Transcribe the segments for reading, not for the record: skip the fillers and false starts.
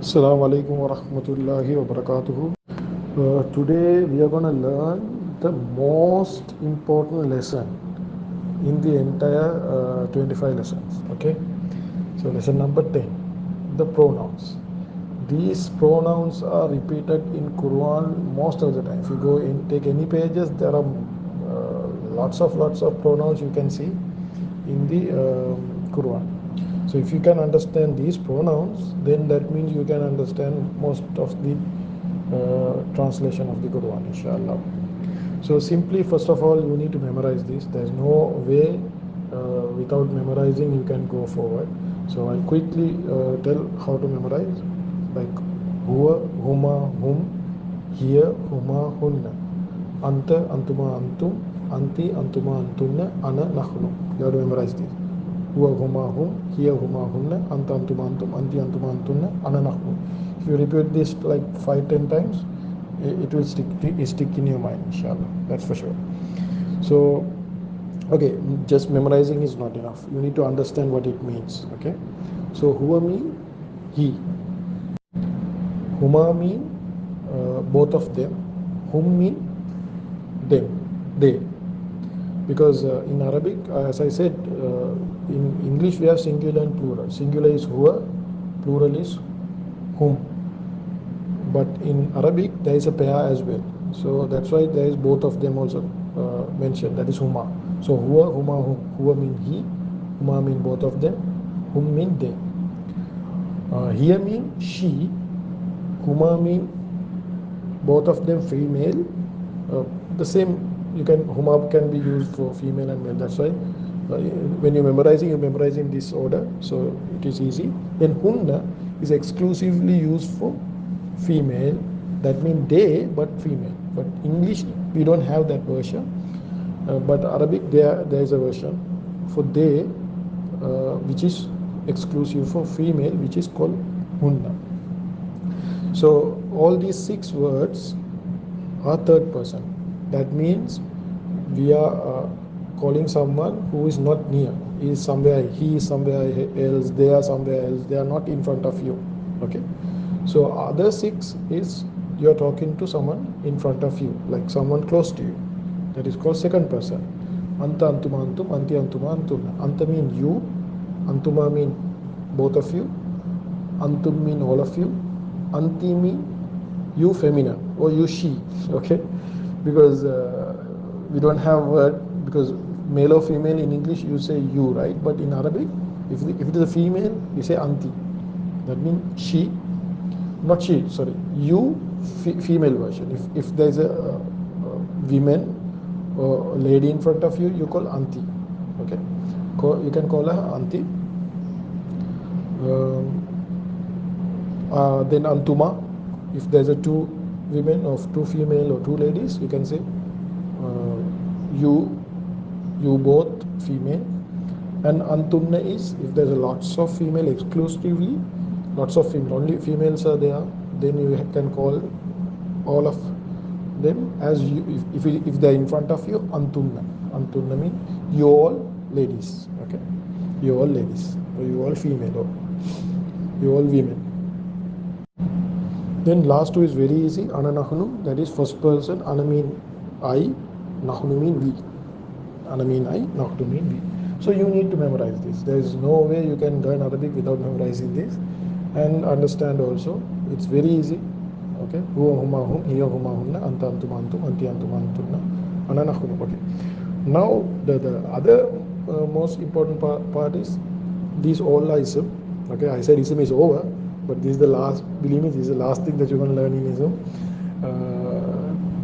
Assalamu alaikum wa rahmatullahi wa barakatuhu. Today we are going to learn the most important lesson in the entire 25 lessons. Okay, so lesson number 10, the pronouns. These pronouns are repeated in Quran most of the time. If you go in, take any pages, there are lots of pronouns you can see in the Quran. So if you can understand these pronouns, then that means you can understand most of the translation of the Quran, inshallah. So simply, first of all, you need to memorize this. There's no way without memorizing you can go forward. So I'll quickly tell how to memorize, like huwa, huma, hum, hiya, huma, hunna, anta, antuma, antum, anti, antuma, antunna, ana, nahnu. You have to memorize this. Huwa, huma, hum, hiya, huma, hunna, anta, antuma, antum, anti, antuma, antunna, ana, nahnu. If you repeat this like 5-10 times, it will stick in your mind, inshallah. That's for sure. So okay, just memorizing is not enough. You need to understand what it means. Okay, so huwa mean he, huma mean both of them, hum mean them, they. Because in Arabic, as I said, in English we have singular and plural. Singular is huwa, plural is hum. But in Arabic there is a pair as well, so that's why there is both of them also mentioned, that is huma. So huwa, huma, hum. Huwa mean he, huma mean both of them, hum mean they. Here mean she, huma mean both of them female. The same, you can, huma can be used for female and male. That's why when you're memorize in this order, so it is easy. Then hunna is exclusively used for female. That means they, but female. But English we don't have that version. But Arabic there is a version for they, which is exclusive for female, which is called hunna. So all these 6 words are third person. That means we are calling someone who is not near. He is somewhere, he is somewhere else, they are somewhere else, they are not in front of you. Okay, so other 6 is you are talking to someone in front of you, like someone close to you. That is called second person. Anta, antuma, antum, anti, antuma, antunna. Anta mean you, antuma mean both of you, antum mean all of you, anti mean you feminine or you she. Okay, because we don't have word, because male or female in English you say you, right? But in Arabic, if it is a female, you say anti. That means she, not she, sorry, you, female version. If there is a woman or lady in front of you, you call auntie. Okay, you can call her auntie. Then antuma, if there's a 2 women or 2 female or 2 ladies, you can say you both female. And antumna is if there's a lots of female, exclusively lots of female, only females are there, then you can call all of them as you. If they're in front of you, antumna means you all ladies. Okay, you all ladies, or you all female, or you all women. Then last 2 is very easy. Ana, nahnu, that is first person. Ana mean I, nahnu mean we. Ana mean I, nahnu mean we. So you need to memorize this. There is no way you can learn Arabic without memorizing this and understand also. It's very easy. Okay, huwa, huma, hum, hiya, huma, hunna, anta, antuma, antum, anti, antuma, antunna, ana, nahnu. Okay, now the other most important part is these all are ism. Okay, I said ism is over, but this is the last, believe me, this is the last thing that you're going to learn in ism.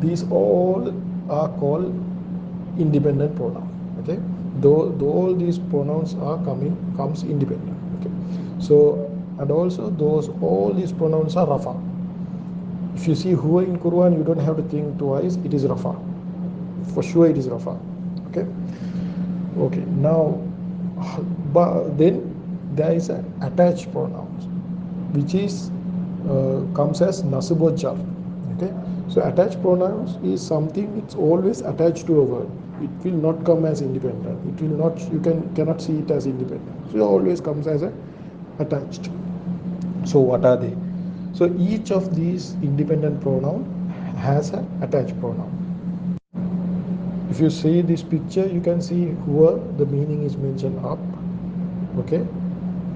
These all are called independent pronoun. Okay, though all these pronouns are comes independent. Okay, so, and also all these pronouns are rafa. If you see huwa in Quran, you don't have to think twice, it is rafa, for sure it is rafa. Okay, now, but then there is an attached pronouns, which is comes as nasib or jar. Okay, so attached pronouns is something, it's always attached to a word. It will not come as independent. It will not, you cannot see it as independent. So it always comes as a attached. So what are they? So each of these independent pronoun has an attached pronoun. If you see this picture, you can see whoa, the meaning is mentioned up, okay,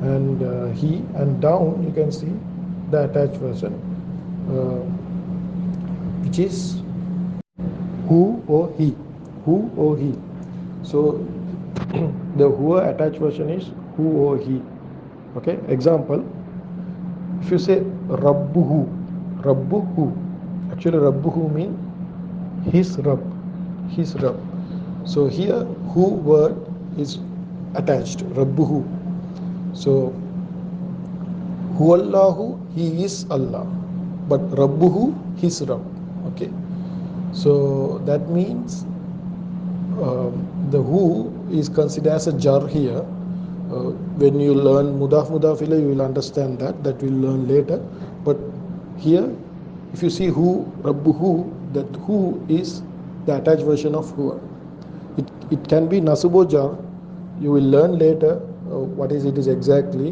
and he, and down you can see the attached version, uh, which is who or he, who or he. So the who attached version is who or he. Okay, example, if you say rabbuhu, rabbuhu, actually rabbuhu mean his Rabb, his Rabb. So here who word is attached, rabbuhu. So huwallahu, he is Allah, but rabbuhu, his Rabb. Okay, so that means the who is considered as a jar here. When you learn mudaf mudaf ilayh, you will understand that we'll learn later. But here, if you see who, rabbuhu, that who is the attached version of huwa. It can be nasubo jar. You will learn later what is it is exactly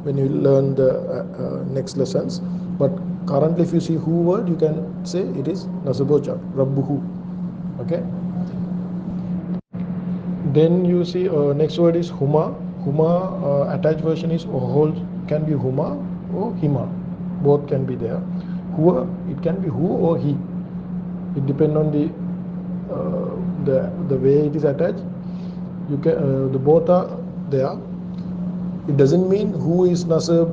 when you learn the next lessons. But currently, if you see who word, you can say it is nasubo jar, rabbuhu. Okay. Then you see next word is huma. Huma attached version is whole, can be huma or hima. Both can be there. Huwa, it can be who or he. It depends on the way it is attached. You can the both are there. It doesn't mean who is nasab,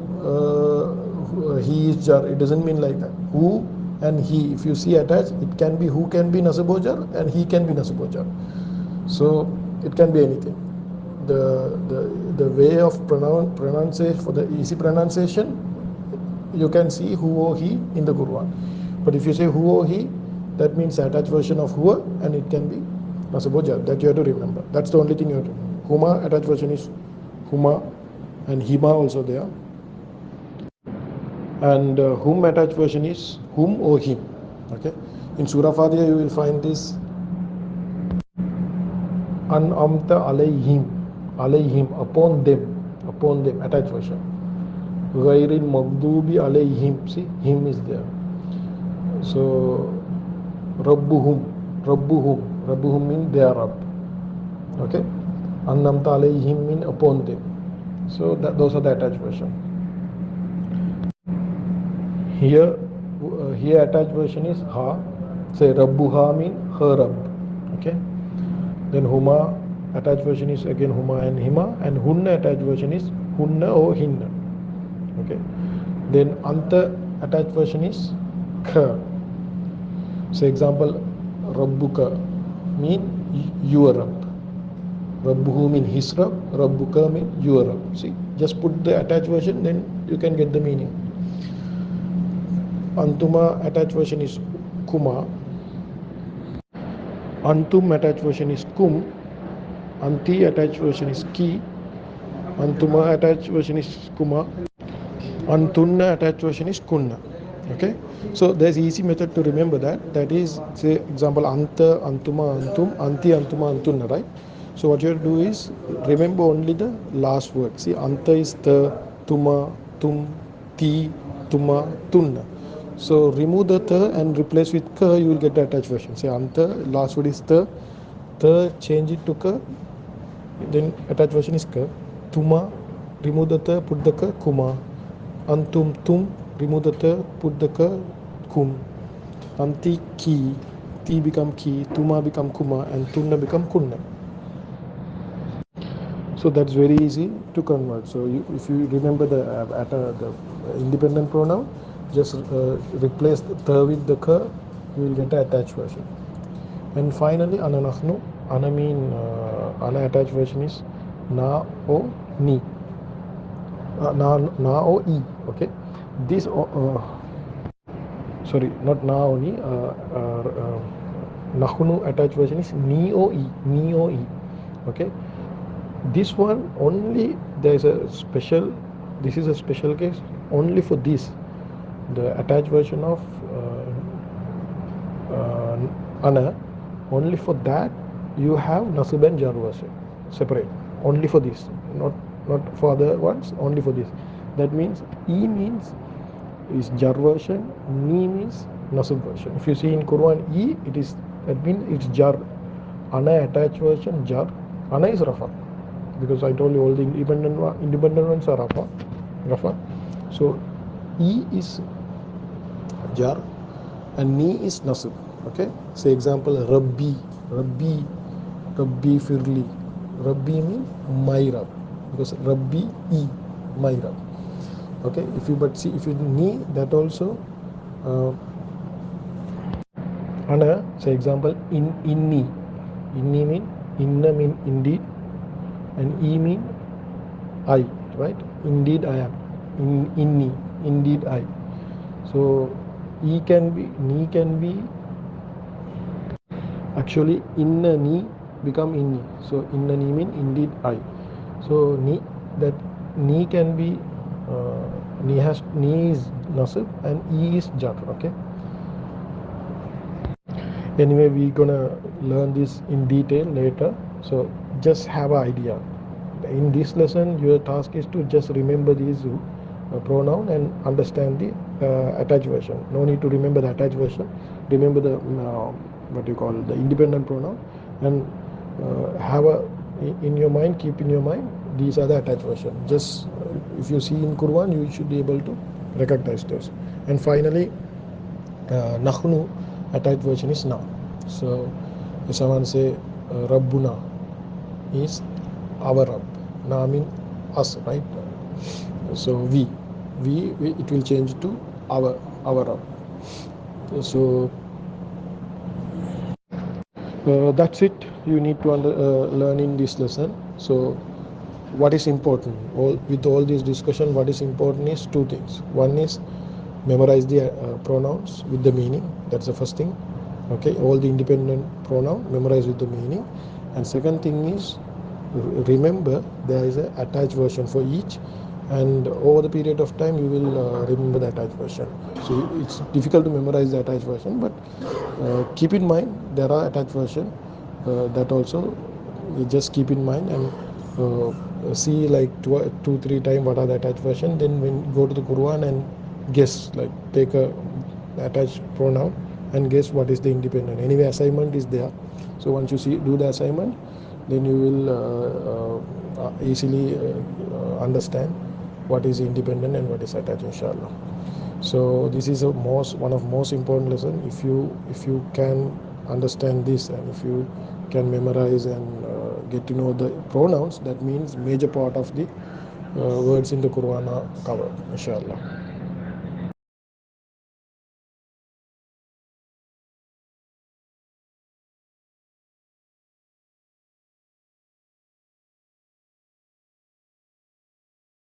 he is jar. It doesn't mean like that. Who and he, if you see attached, it can be who can be nasab jar and he can be nasab jar. So it can be anything. The way of pronunciation, for the easy pronunciation, you can see who or he in the Quran. But if you say who or he, that means attached version of huwa, and it can be nasaboja. That you have to remember. That's the only thing you have to remember. Huma attached version is huma, and hima also there. And whom attached version is whom or him. Okay. In Surah Fatiha you will find this an'amta alayhim, upon them, attached version. Ghairil maghdubi alayhim, see, him is there. So rabbuhum mean their Rabb. Okay, an'amta alayhim mean upon them. So those are the attached version. Here attached version is ha. Say rabbuha mean her Rabb. Okay. Then huma attached version is again huma and hima, and hunna attached version is hunna or hinna. Okay. Then anta attached version is kha. So example, rabbuka mean your Rabb. Rabbuhu mean his Rabb. Rabbuka mean your Rabb. See, just put the attached version, then you can get the meaning. Antuma attached version is kuma. Antum attached version is kum. Anti attached version is ki. Antuma attached version is kuma. Antunna attached version is kunna. Okay, so there's easy method to remember that. That is, say example, anta, antuma, antum, anti, antuma, antunna, right? So what you have to do is remember only the last word. See, anta is the, tuma, tum, ti, tuma, tunna. So remove the the and replace with ka, you will get the attached version. Say anta, last word is the change it to ka, then attached version is ka. Tuma, remove the the, put the ka, kuma. Antum, tum, remove the the, put the ka, kum. Anti, ki, ti become ki, tuma become kuma, and tunna become kunna. So that's very easy to convert. So if you remember the independent pronoun, just replace the with the ka, you will get the attached version. And finally, ana nahnu. Ana mean ana attached version is na o ni. Na o i. Okay. This sorry, not na o ni. Nahnu attached version is ni o i. Ni o i. Okay. This one only there is a special. This is a special case only for this. The attached version of ana, only for that you have nasib and jar version separate. Only for this, not for other ones. Only for this. That means e means is jar version, ni means nasab version. If you see in Quran E, it is, that means it's jar. Ana attached version jar. Ana is rafa, because I told you all the independent ones are rafa. So E is jar and ni is nasab. Okay. Say example Rabbi Firli. Rabbi means my Rab, because Rabbi E, my Rab. Okay. If you but see, if you ni, that also uh, ana. Say example inni mean, inna mean indeed, and e mean I, right? Indeed I am. Inni, indeed I. So e can be, ni can be, actually inna ni become inni. So inna ni mean indeed I. So ni, that ni can be ni is nasib and e is jar. Okay. Anyway, we're gonna learn this in detail later. So just have an idea. In this lesson, your task is to just remember these pronoun and understand the attached version. No need to remember the attached version. Remember the what you call the independent pronoun, and have a in your mind. Keep in your mind these are the attached version. Just if you see in Quran, you should be able to recognize those. And finally, nahnu attached version is na. So if someone say Rabbuna is our Rabb. Na mean us, right? So we it will change to our Rabb. So that's it. You need to learn in this lesson. So what is important? With all this discussion, what is important is two things. One is memorize the pronouns with the meaning. That's the first thing. Okay, all the independent pronoun memorize with the meaning. And second thing is remember there is a attached version for each, and over the period of time you will remember the attached version. So it's difficult to memorize the attached version, but keep in mind there are attached version that also you just keep in mind, and see like two three times what are the attached version. Then when you go to the Quran and guess, like take a attached pronoun and guess what is the independent. Anyway, assignment is there. So once you see do the assignment, then you will easily understand what is independent and what is attached, inshallah. So this is a one of most important lesson. If you can understand this, and if you can memorize and get to know the pronouns, that means major part of the words in the Quran are covered, inshallah.